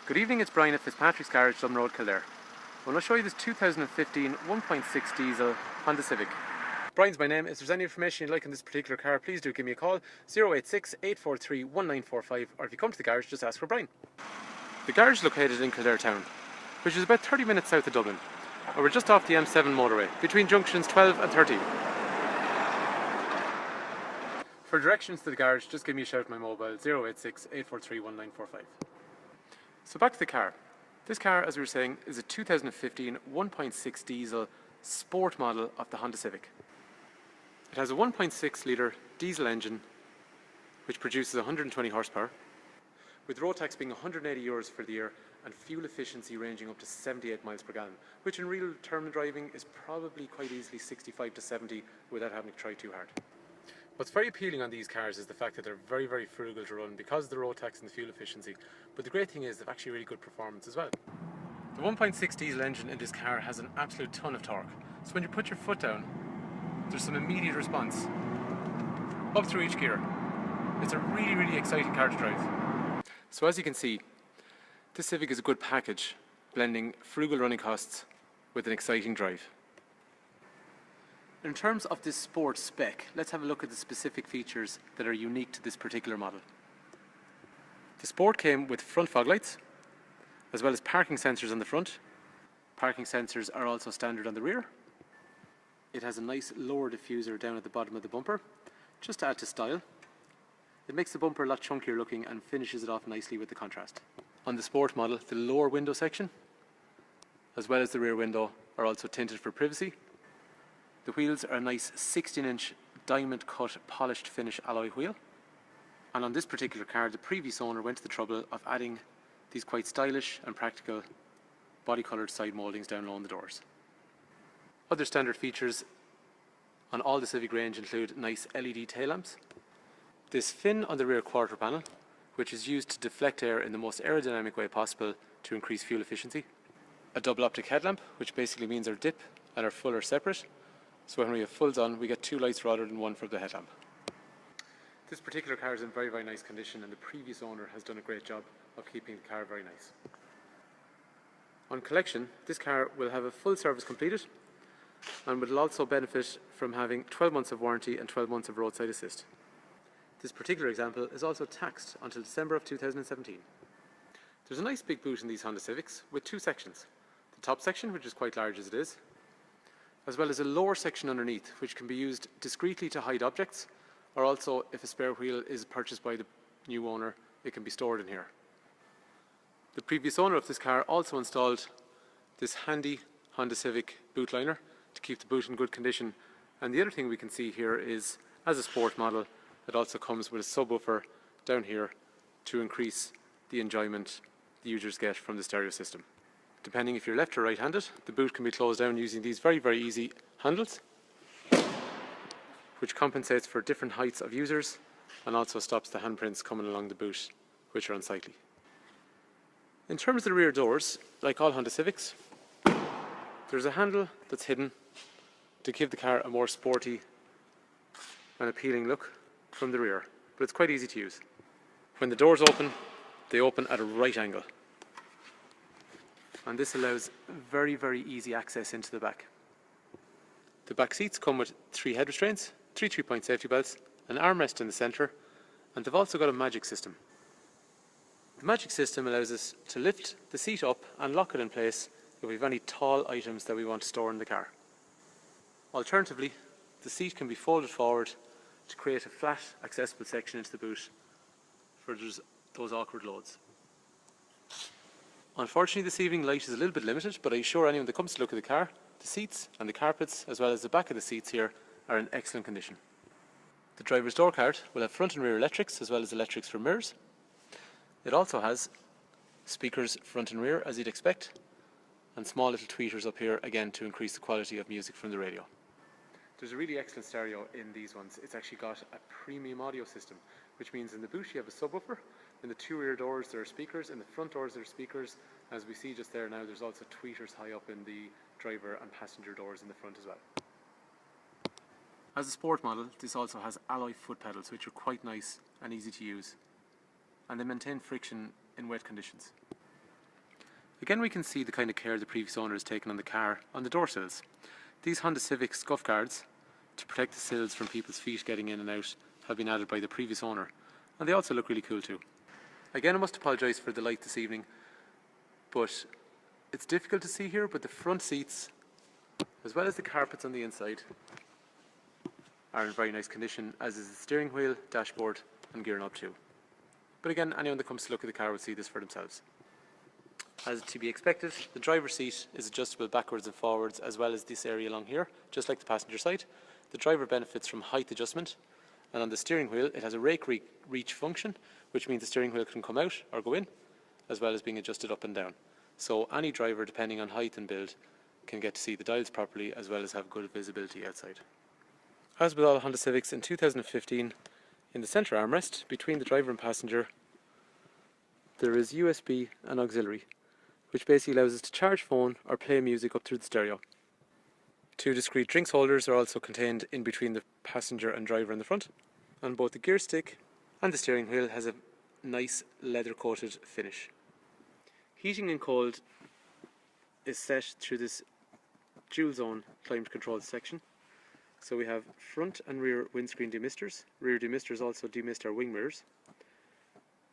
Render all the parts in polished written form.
Good evening, it's Brian at Fitzpatrick's Garage, Dublin Road, Kildare. I want to show you this 2015 1.6 diesel Honda Civic. Brian's my name. If there's any information you'd like on this particular car, please do give me a call, 086 843 1945, or if you come to the garage, just ask for Brian. The garage is located in Kildare town, which is about 30 minutes south of Dublin, and we're just off the M7 motorway, between junctions 12 and 13. For directions to the garage, just give me a shout on my mobile, 086 843 1945. So back to the car. This car, as we were saying, is a 2015 1.6 diesel sport model of the Honda Civic. It has a 1.6 litre diesel engine which produces 120 horsepower, with road tax being €180 for the year and fuel efficiency ranging up to 78 miles per gallon, which in real term driving is probably quite easily 65 to 70 without having to try too hard. What's very appealing on these cars is the fact that they're very, very frugal to run because of the road tax and the fuel efficiency. But the great thing is they've actually really good performance as well. The 1.6 diesel engine in this car has an absolute ton of torque. So when you put your foot down, there's some immediate response up through each gear. It's a really, really exciting car to drive. So as you can see, this Civic is a good package, blending frugal running costs with an exciting drive. In terms of this sport spec, let's have a look at the specific features that are unique to this particular model. The Sport came with front fog lights, as well as parking sensors on the front. Parking sensors are also standard on the rear. It has a nice lower diffuser down at the bottom of the bumper, just to add to style. It makes the bumper a lot chunkier looking and finishes it off nicely with the contrast. On the Sport model, the lower window section, as well as the rear window, are also tinted for privacy. The wheels are a nice 16-inch diamond cut polished finish alloy wheel. And on this particular car, the previous owner went to the trouble of adding these quite stylish and practical body coloured side mouldings down low on the doors. Other standard features on all the Civic range include nice LED tail lamps, this fin on the rear quarter panel, which is used to deflect air in the most aerodynamic way possible to increase fuel efficiency, a double optic headlamp, which basically means our dip and our full are separate. So when we have fulls on, we get two lights rather than one for the headlamp. This particular car is in very, very nice condition, and the previous owner has done a great job of keeping the car very nice. On collection, this car will have a full service completed and will also benefit from having 12 months of warranty and 12 months of roadside assist. This particular example is also taxed until December of 2017. There's a nice big boot in these Honda Civics with two sections. The top section, which is quite large as it is, as well as a lower section underneath, which can be used discreetly to hide objects, or also if a spare wheel is purchased by the new owner, it can be stored in here. The previous owner of this car also installed this handy Honda Civic boot liner to keep the boot in good condition. And the other thing we can see here is, as a sport model, it also comes with a subwoofer down here to increase the enjoyment the users get from the stereo system. Depending if you're left or right-handed, the boot can be closed down using these very, very easy handles, which compensates for different heights of users and also stops the handprints coming along the boot, which are unsightly. In terms of the rear doors, like all Honda Civics, there's a handle that's hidden to give the car a more sporty and appealing look from the rear, but it's quite easy to use. When the doors open, they open at a right angle. And this allows very, very easy access into the back. The back seats come with 3 head restraints, 3 3-point safety belts, an armrest in the centre, and they've also got a magic system. The magic system allows us to lift the seat up and lock it in place if we have any tall items that we want to store in the car. Alternatively, the seat can be folded forward to create a flat, accessible section into the boot for those awkward loads. Unfortunately, this evening light is a little bit limited, but I assure anyone that comes to look at the car, the seats and the carpets, as well as the back of the seats here, are in excellent condition. The driver's door card will have front and rear electrics, as well as electrics for mirrors. It also has speakers front and rear, as you'd expect, and small little tweeters up here, again, to increase the quality of music from the radio. There's a really excellent stereo in these ones. It's actually got a premium audio system, which means in the boot you have a subwoofer. In the 2 rear doors there are speakers, in the front doors there are speakers. As we see just there now, there's also tweeters high up in the driver and passenger doors in the front as well. As a sport model, this also has alloy foot pedals, which are quite nice and easy to use, and they maintain friction in wet conditions. Again, we can see the kind of care the previous owner has taken on the car on the door sills. These Honda Civic scuff guards, to protect the sills from people's feet getting in and out, have been added by the previous owner, and they also look really cool too. Again, I must apologise for the light this evening, but it's difficult to see here, but the front seats, as well as the carpets on the inside, are in very nice condition, as is the steering wheel, dashboard and gear knob too. But again, anyone that comes to look at the car will see this for themselves. As to be expected, the driver's seat is adjustable backwards and forwards, as well as this area along here, just like the passenger side. The driver benefits from height adjustment, and on the steering wheel it has a rake reach function, which means the steering wheel can come out or go in, as well as being adjusted up and down. So any driver, depending on height and build, can get to see the dials properly, as well as have good visibility outside. As with all Honda Civics in 2015, in the centre armrest between the driver and passenger there is USB and auxiliary, which basically allows us to charge phone or play music up through the stereo. Two discrete drinks holders are also contained in between the passenger and driver in the front, and both the gear stick and the steering wheel has a nice leather coated finish. Heating and cold is set through this dual zone climate control section. So we have front and rear windscreen demisters. Rear demisters also demist our wing mirrors.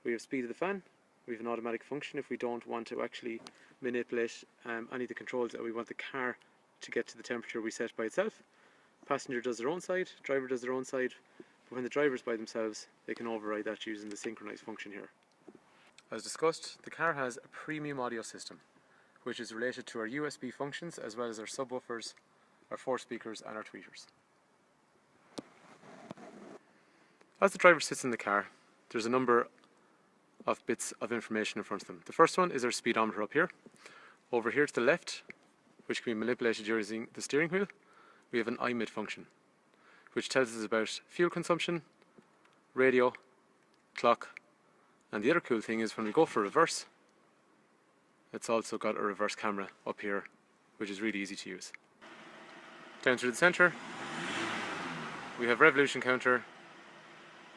We have speed of the fan. We have an automatic function if we don't want to actually manipulate any of the controls that we want the car to get to the temperature we set by itself. Passenger does their own side, driver does their own side, but when the driver's by themselves they can override that using the synchronize function here. As discussed, the car has a premium audio system, which is related to our USB functions as well as our subwoofers, our 4 speakers and our tweeters. As the driver sits in the car, there's a number of bits of information in front of them. The first one is our speedometer up here. Over here to the left, which can be manipulated using the steering wheel, we have an iMid function, which tells us about fuel consumption, radio, clock, and the other cool thing is when we go for reverse, it's also got a reverse camera up here, which is really easy to use. Down through the centre, we have revolution counter,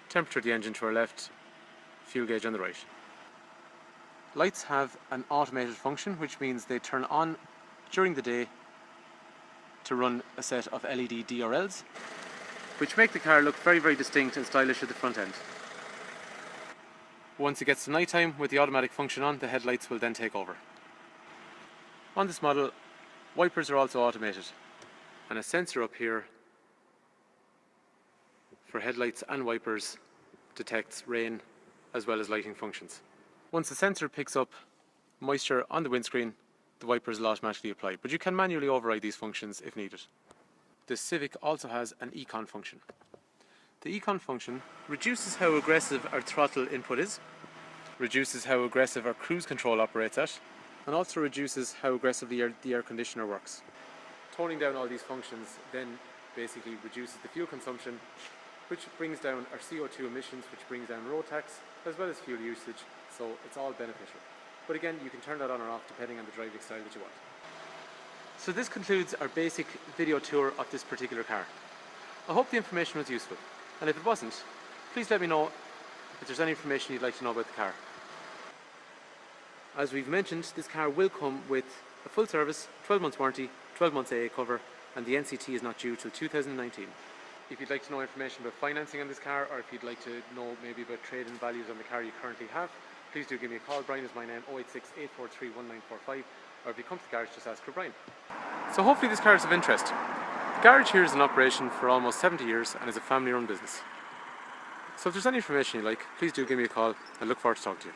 temperature of the engine to our left, fuel gauge on the right. Lights have an automated function, which means they turn on during the day to run a set of LED DRLs, which make the car look very, very distinct and stylish at the front end. Once it gets to night time, with the automatic function on, the headlights will then take over. On this model, wipers are also automated, and a sensor up here for headlights and wipers detects rain as well as lighting functions. Once the sensor picks up moisture on the windscreen, the wipers will automatically apply, but you can manually override these functions if needed. The Civic also has an Econ function. The Econ function reduces how aggressive our throttle input is, reduces how aggressive our cruise control operates at, and also reduces how aggressively the air conditioner works. Toning down all these functions then basically reduces the fuel consumption, which brings down our CO2 emissions, which brings down road tax, as well as fuel usage, so it's all beneficial. But again, you can turn that on or off depending on the driving style that you want. So this concludes our basic video tour of this particular car. I hope the information was useful, and if it wasn't, please let me know if there's any information you'd like to know about the car. As we've mentioned, this car will come with a full service, 12 months warranty, 12 months AA cover, and the NCT is not due till 2019. If you'd like to know information about financing on this car, or if you'd like to know maybe about trade-in values on the car you currently have, please do give me a call. Brian is my name, 086 843 1945, or if you come to the garage, just ask for Brian. So hopefully this car is of interest. The garage here is in operation for almost 70 years and is a family-run business. So if there's any information you like, please do give me a call, and look forward to talking to you.